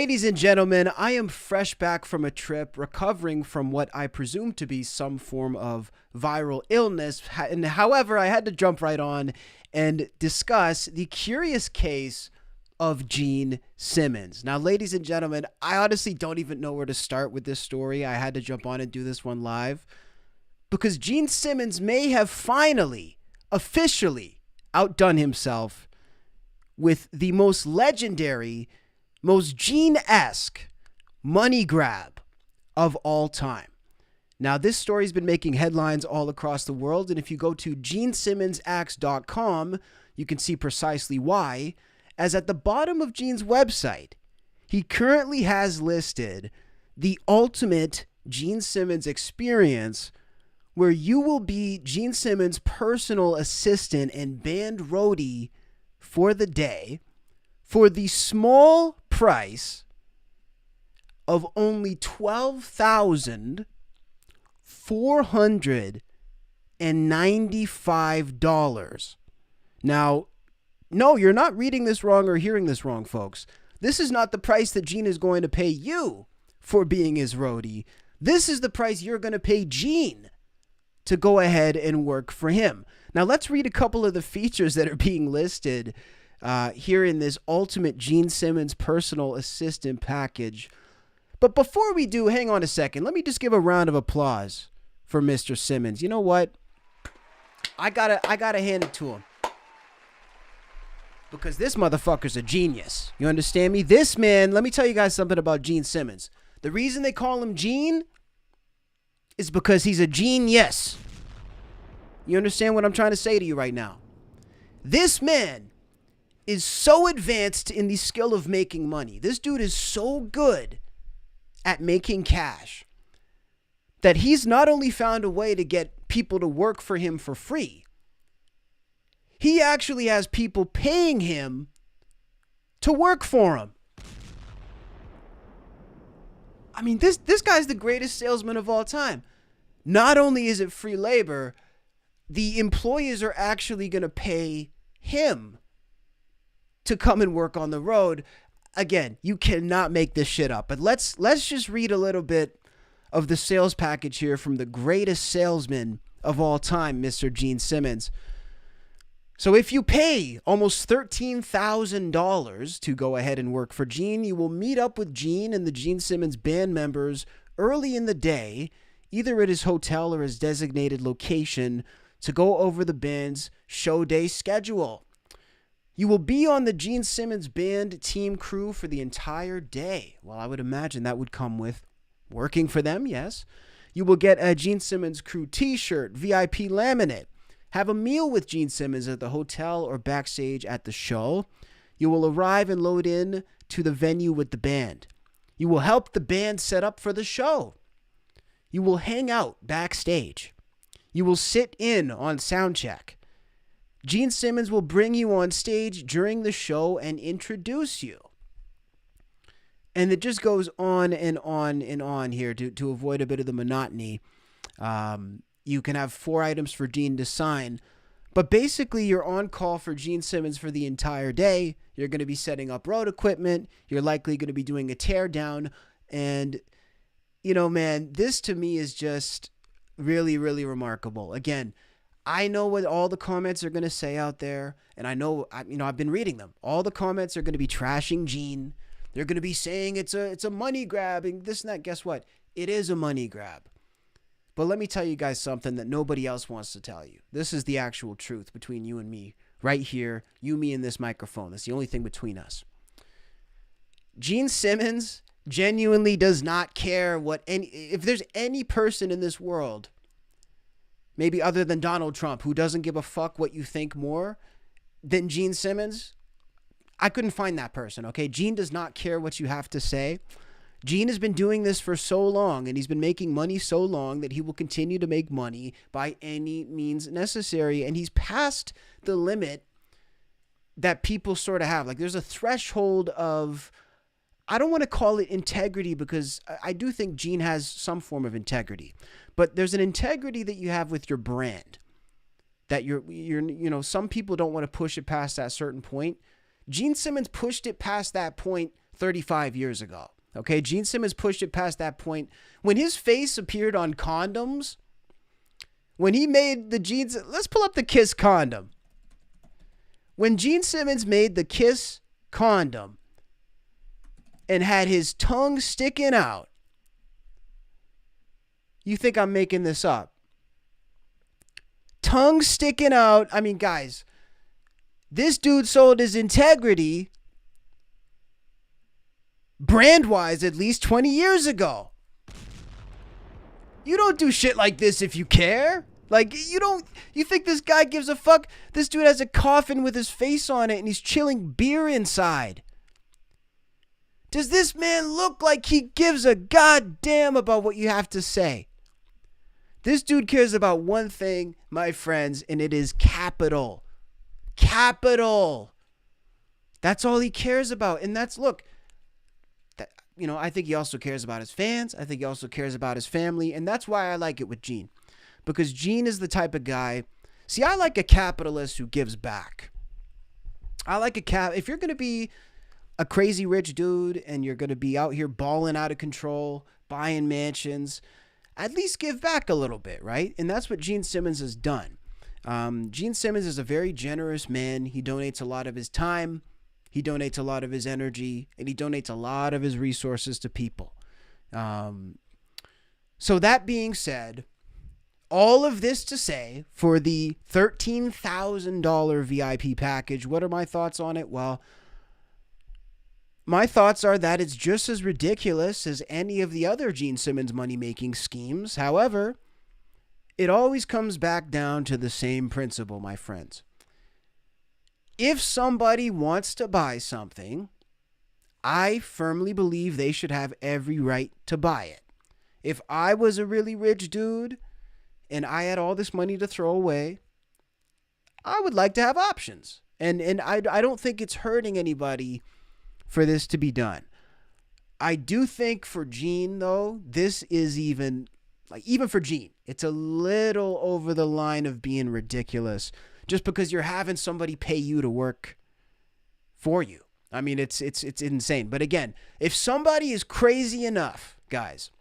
Ladies and gentlemen, I am fresh back from a trip, recovering from what I presume to be some form of viral illness. And however, I had to jump right on and discuss the curious case of Gene Simmons. Now, ladies and gentlemen, I honestly don't even know where to start with this story. I had to jump on and do this one live because Gene Simmons may have finally, officially outdone himself with the most legendary, most Gene-esque money grab of all time. Now, this story's been making headlines all across the world, and if you go to GeneSimmonsActs.com, you can see precisely why, as at the bottom of Gene's website, he currently has listed the ultimate Gene Simmons experience, where you will be Gene Simmons' personal assistant and band roadie for the day for the small price of only $12,495. Now, no, you're not reading this wrong or hearing this wrong, folks. This is not the price that Gene is going to pay you for being his roadie. This is the price you're going to pay Gene to go ahead and work for him. Now, let's read a couple of the features that are being listed here in this ultimate Gene Simmons personal assistant package. But before we do, hang on a second. Let me just give a round of applause for Mr. Simmons. You know what? I gotta hand it to him. Because this motherfucker's a genius. You understand me? This man, let me tell you guys something about Gene Simmons. The reason they call him Gene is because he's a genius. You understand what I'm trying to say to you right now? This man is so advanced in the skill of making money. This dude is so good at making cash that he's not only found a way to get people to work for him for free, he actually has people paying him to work for him. I mean, this guy's the greatest salesman of all time. Not only is it free labor, the employers are actually going to pay him to come and work on the road. Again, you cannot make this shit up. But let's just read a little bit of the sales package here from the greatest salesman of all time, Mr. Gene Simmons. So if you pay almost $13,000 to go ahead and work for Gene, you will meet up with Gene and the Gene Simmons band members early in the day, either at his hotel or his designated location, to go over the band's show day schedule. You will be on the Gene Simmons band team crew for the entire day. Well, I would imagine that would come with working for them, yes. You will get a Gene Simmons crew t-shirt, VIP laminate, have a meal with Gene Simmons at the hotel or backstage at the show. You will arrive and load in to the venue with the band. You will help the band set up for the show. You will hang out backstage. You will sit in on sound check. Gene Simmons will bring you on stage during the show and introduce you. And it just goes on and on and on here to avoid a bit of the monotony. You can have 4 items for Gene to sign. But basically, you're on call for Gene Simmons for the entire day. You're going to be setting up road equipment. You're likely going to be doing a tear down. And, you know, man, this to me is just really, really remarkable. Again, I know what all the comments are going to say out there, and I know, I've been reading them. All the comments are going to be trashing Gene. They're going to be saying it's a money grab and this and that. Guess what? It is a money grab. But let me tell you guys something that nobody else wants to tell you. This is the actual truth between you and me, right here. You, me, and this microphone. That's the only thing between us. Gene Simmons genuinely does not care if there's any person in this world, maybe other than Donald Trump, who doesn't give a fuck what you think more than Gene Simmons, I couldn't find that person, okay? Gene does not care what you have to say. Gene has been doing this for so long, and he's been making money so long that he will continue to make money by any means necessary. And he's past the limit that people sort of have. Like, there's a threshold of, I don't want to call it integrity, because I do think Gene has some form of integrity. But there's an integrity that you have with your brand that some people don't want to push it past that certain point. Gene Simmons pushed it past that point 35 years ago. Okay, Gene Simmons pushed it past that point. When his face appeared on condoms, when he made the jeans, let's pull up the Kiss condom. When Gene Simmons made the Kiss condom and had his tongue sticking out, you think I'm making this up? Tongue sticking out. I mean, guys, this dude sold his integrity, brand-wise at least, 20 years ago. You don't do shit like this if you care. Like, you think this guy gives a fuck? This dude has a coffin with his face on it and he's chilling beer inside. Does this man look like he gives a goddamn about what you have to say? This dude cares about one thing, my friends, and it is capital. Capital. That's all he cares about. And that's, look, I think he also cares about his fans. I think he also cares about his family. And that's why I like it with Gene. Because Gene is the type of guy. See, I like a capitalist who gives back. I like if you're going to be a crazy rich dude and you're going to be out here balling out of control, buying mansions, at least give back a little bit, right? And that's what Gene Simmons has done. Gene Simmons is a very generous man. He donates a lot of his time. He donates a lot of his energy, and he donates a lot of his resources to people. So that being said, all of this to say, for the $13,000 VIP package, what are my thoughts on it? Well, my thoughts are that it's just as ridiculous as any of the other Gene Simmons money-making schemes. However, it always comes back down to the same principle, my friends. If somebody wants to buy something, I firmly believe they should have every right to buy it. If I was a really rich dude and I had all this money to throw away, I would like to have options. And I don't think it's hurting anybody for this to be done. I do think for Gene, though, this is even for Gene, it's a little over the line of being ridiculous. Just because you're having somebody pay you to work for you. I mean, it's insane. But again, if somebody is crazy enough, guys,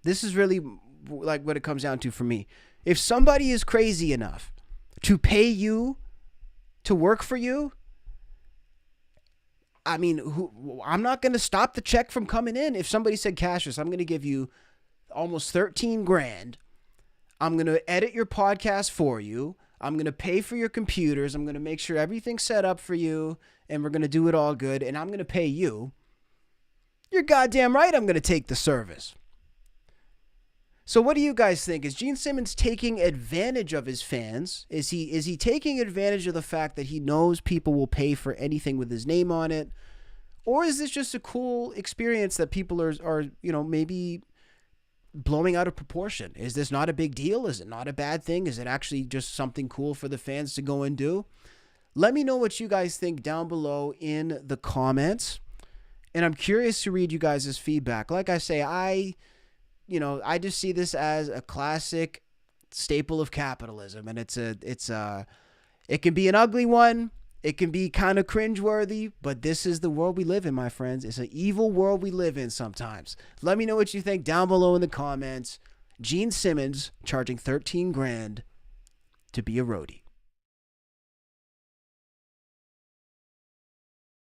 this is really like what it comes down to for me. If somebody is crazy enough to pay you to work for you, I mean, I'm not going to stop the check from coming in. If somebody said, Cassius, I'm going to give you almost 13 grand. I'm going to edit your podcast for you. I'm going to pay for your computers. I'm going to make sure everything's set up for you, and we're going to do it all good, and I'm going to pay you. You're goddamn right I'm going to take the service. So what do you guys think? Is Gene Simmons taking advantage of his fans? Is he taking advantage of the fact that he knows people will pay for anything with his name on it? Or is this just a cool experience that people are maybe blowing out of proportion? Is this not a big deal? Is it not a bad thing? Is it actually just something cool for the fans to go and do? Let me know what you guys think down below in the comments. And I'm curious to read you guys' feedback. Like I say, I just see this as a classic staple of capitalism. And it can be an ugly one. It can be kind of cringeworthy, but this is the world we live in, my friends. It's an evil world we live in sometimes. Let me know what you think down below in the comments. Gene Simmons charging 13 grand to be a roadie.